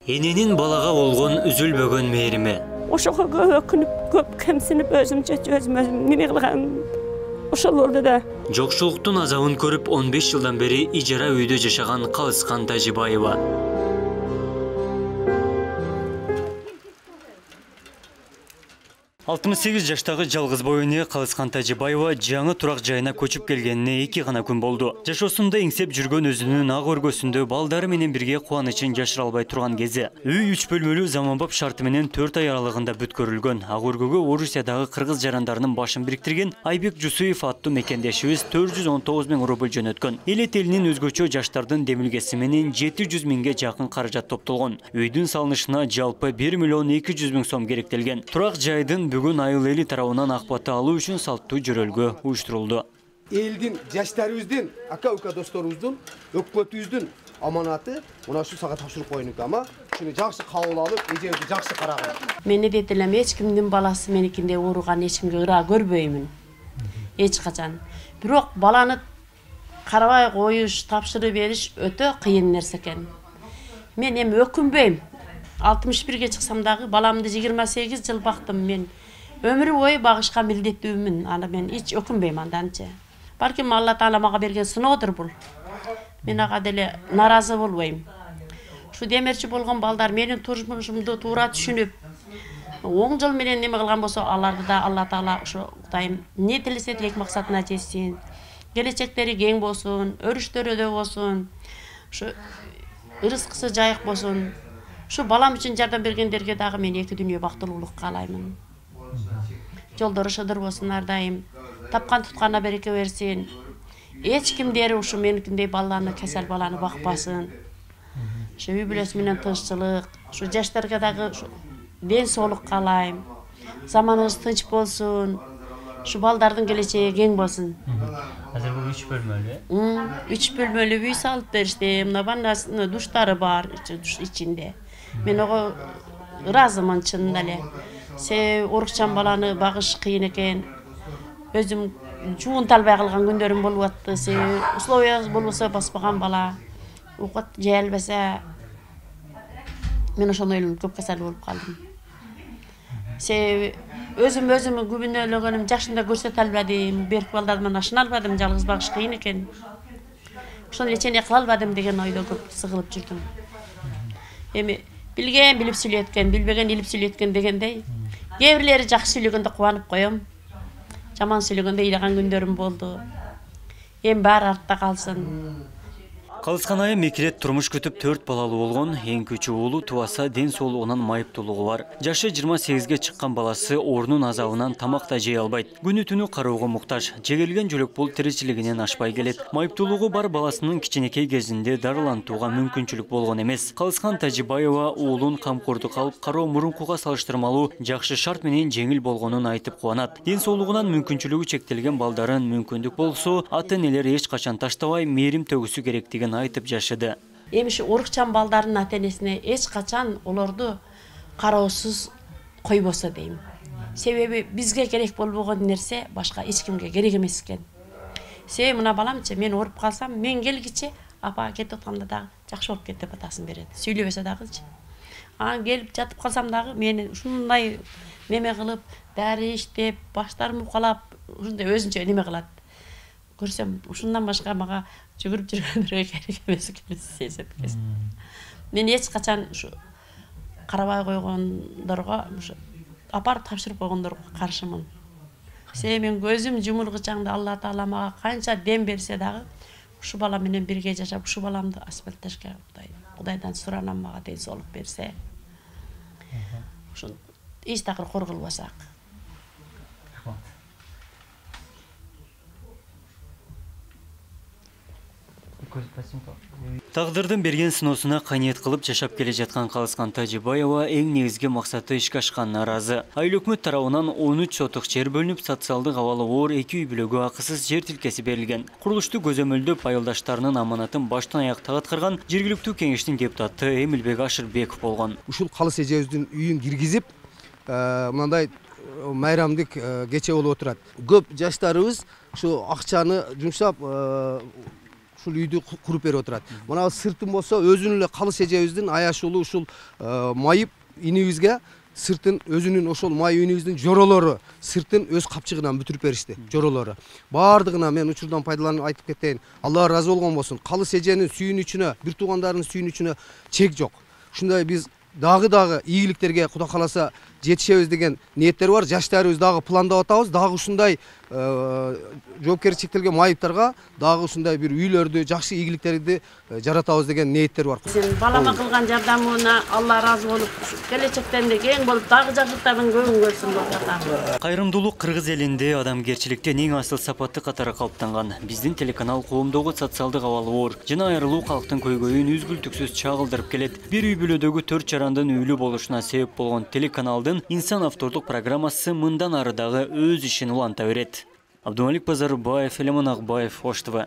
Эненин балага болгон үзүлбөгөн мээрими. Ошого өкүнүп, көп кемсинип өзүмчө неме кылган ошол болду да. Жокшулуктун азабын көрүп 15 жылдан бери ижара үйдө жашаган Калыскан Тажибаева. 68 жаштагы жалгыз бой эне Калыскан Тажибаева жаңы турак жайына көчүп келгенине 2 гана күн болду. Жашоосунда эңсеп жүргөн өзүнүн ак өргөсүндө балдары менен бирге кубанычын жашыра албай турган кези. Үй 3 бөлмөлүү заманбап шарты менен 4 ай аралыгында бүткөрүлгөн. Ак өргөгө Орусиядагы кыргыз жарандарынын башын бириктирген Айбек Жусуев аттуу мекендешибиз 419 000 рубль жөнөткөн. Элет элинин өзгөчө жаштардын демилгеси менен 700 000ге жакын каражат топтолгон. Үйдүн салынышына жалпы 1 миллион 200 000 сом керектелген. Турак жайдын бүгүн айыл эли тарабынан акбаты алуу үчүн салттуу жөрөлгө уюштурулду. Элдин, жаштарыбыздын, ака-ука досторубуздун, өкмөтүбүздүн аманаты мына ушу сага тапшырып коюнук, ама ушуну жакшы кабыл алып, эжебизди жакшы караган. Мен эдет элем эч кимдин баласы меникинде ууруган эч кимге ыраа көрбөймүн. Эч качан. Бирок баланы карабай коюш, тапшырып бериш өтө кыйын нерсе экен. Мен эми өкүнбөйм. 61ге чыксам дагы баламды 28 жыл бактым мен. Өмүрү бою багышка милдеттүүмүн. Аны мен эч өкүнбөйм анданчы. Балким Алла Таала мага берген сыноодур бул. Мен ага деле наразы болбойм. Ушу демерчи болгон балдар менин турмушумду туура түшүнүп, оң жол менен неме кылган болсо, аларды да Алла Таала ушу Кудайым не тилесе тилек максатына жетсин. Келечектери кең болсун, өрүштөрү болсун. Ушу ырыскысы жайык болсун. Ушу балам үчүн жардам бергендерге дагы мен эки дүйнө бактылуулук каалаймын. Жолдору шыдыр болсун ар дайым. Тапкан тутканына береке берсин. Эч кимдери ушу меникиндей баланы, кесел баланы бакпасын. Ушу үй бүлөсү менен тынччылык, ушу жаштарга дагы ден соолук каалайм. Заманыбыз тынч болсун. Ушу балдардын келечеги кең болсун. Азыр бул 3 бөлмөлүү? 3 бөлмөлүү үй салып беришти. Мына ваннасы, душтары бар ичинде. Мен ого ыраазымын чынында эле. Орукчан баланы багыш кыйын экен. Өзүм жуун талбай калган күндөрүм болуп атты. Условия болбосо баспаган бала. Окут жей албаса мен ошондой эле көп кесел болуп калдым. Өзүм күбүнөлөгөнүм жашында көрсөтө албадым. Берки балдар менен ашына албадым, жалгыз багыш кыйын экен. Ошону лечение кыла албадым деген ойдо көп сыгылып жүрдүм. Эми билген билип сүйлөткөн, билбеген илип сүйлөткөн дегендей. Кээ бирлери жакшы сүйлөгөндө кубанып коем. Жаман сүйлөгөндө ыйлаган күндөрүм болду. Эми баары артта калсын. Калыскан айым мекирет турмуш күтүп 4 балалуу болгон, эң күчү уулу тубаса ден соолугунан майыптуулугу бар. Жашы 28ге чыккан баласы орнун азабынан тамак да жей албайт. Күнү түнү кароого муктаж. Жегелген жөлөк бул тиричилигинен ашпай келет. Майыптуулугу бар баласынын кичинекей кезинде дарылантууга мүмкүнчүлүк болгон эмес. Калыскан Тажибаева уулун камкордук алып кароо мурункуга салыштырмалуу жакшы шарт менен жеңил болгонун айтып кубанат. Ден соолугунан мүмкүнчүлүгү чектелген балдарын мүмкүндүк болсо, ата-энелер эч качан таштабай мээрим төгүсү керектигин айтып жашыды. Эми ушу орукчан балдардын ата-энесине эч качан олорду кароосуз койбосо дейм. Себеби бизге керек болбогон нерсе башка эч кимге керек эмес экен. Себеби мына баламчы мен ооруп калсам, мен келгиче апа кетип атканда дагы жакшы болуп кет деп атасын берет. Сүйлөбөсө дагычы. Келип жатып калсам дагы мени ушундай неме кылып, дары иштеп, баштарымды укалап, ушундай өзүнчө неме кылат. Көрсөм, ушундан башка мага жүгүрүп жүргөндөргө керек эмес экен сезет. Мен эч качан ушу карабай койгондорго, ушу апарып тапшырып койгондорго каршымын. Себеби мен көзүм жумулгучаңда Алла Таала мага канча дем берсе дагы, ушу бала менен бирге жашап, ушу баламды асфальтташка Кудайдан суранам мага ден соолук берсе. Ушун эч такыр кор кылбасак. Тагдырдын берген сыноосуна кайнет кылып жашап келе жаткан Калыскан Тажибаева эң негизги максаты ишке ашканына ыраазы. Айыл өкмөт тарабынан 13 сотук жер бөлүнүп, социалдык абалы оор 2 үй бүлөгө акысыз жер тилкеси берилген. Курулушту көзөмөлдөп, айылдаштарынын аманатын баштан аяктан аткарган жергиликтүү кеңештин депутаты Эмилбек Ашырбеков болгон. Ушул Калыс эжебиздин үйүн киргизип, мындай майрамдык кече болуп отурат. Көп жаштарыбыз ушу акчаны жумшап ушул үйдү куруп берип отурат. Мына сыртын болсо өзүнүн эле калыс эжебиздин аяшулуу ушул майып инибизге сыртын өзүнүн ошол май үнүбүздүн жоролору сыртын өз капчыгынан бүтүрүп беришти, жоролору. Бардыгына мен учурдан пайдаланып айтып кетейин. Алла ыраазы болгон болсун. Калыс эженин сүйүнүчүнө, бир туугандарынын сүйүнүчүнө чек жок. Ушундай биз дагы ийгиликтерге Кудай кааласа жетишебиз деген ниеттер бар. Жаштарыбыз дагы пландап атабыз. Дагы ушундай жоопкерчиликтелген майыптарга дагы ушундай бир үйлөрдү, жакшы ийгиликтерди жаратабыз деген ниеттер бар. Балама кылган жардамына Алла ыраазы болуп, келечектен де кең болуп, дагы жакшылыктардын көбүн көрсүн деп жатам. Кайрымдуулук кыргыз элинде адамгерчиликтен эң асыл сапаты катары калыптанган. Биздин телеканал коомдогу социалдык абалы оор жана айрылуу калктын көйгөйүн үзгүлтүксүз чагылдырып келет. Бир үй бүлөдөгү 4 жарандын үйлүү болушуна себеп болгон телеканалдын инсан автордук программасы мындан ары дагы өз ишин уланта берет. Абдумалик Базарбаев, Элемон Акбаев, Ош ТВ.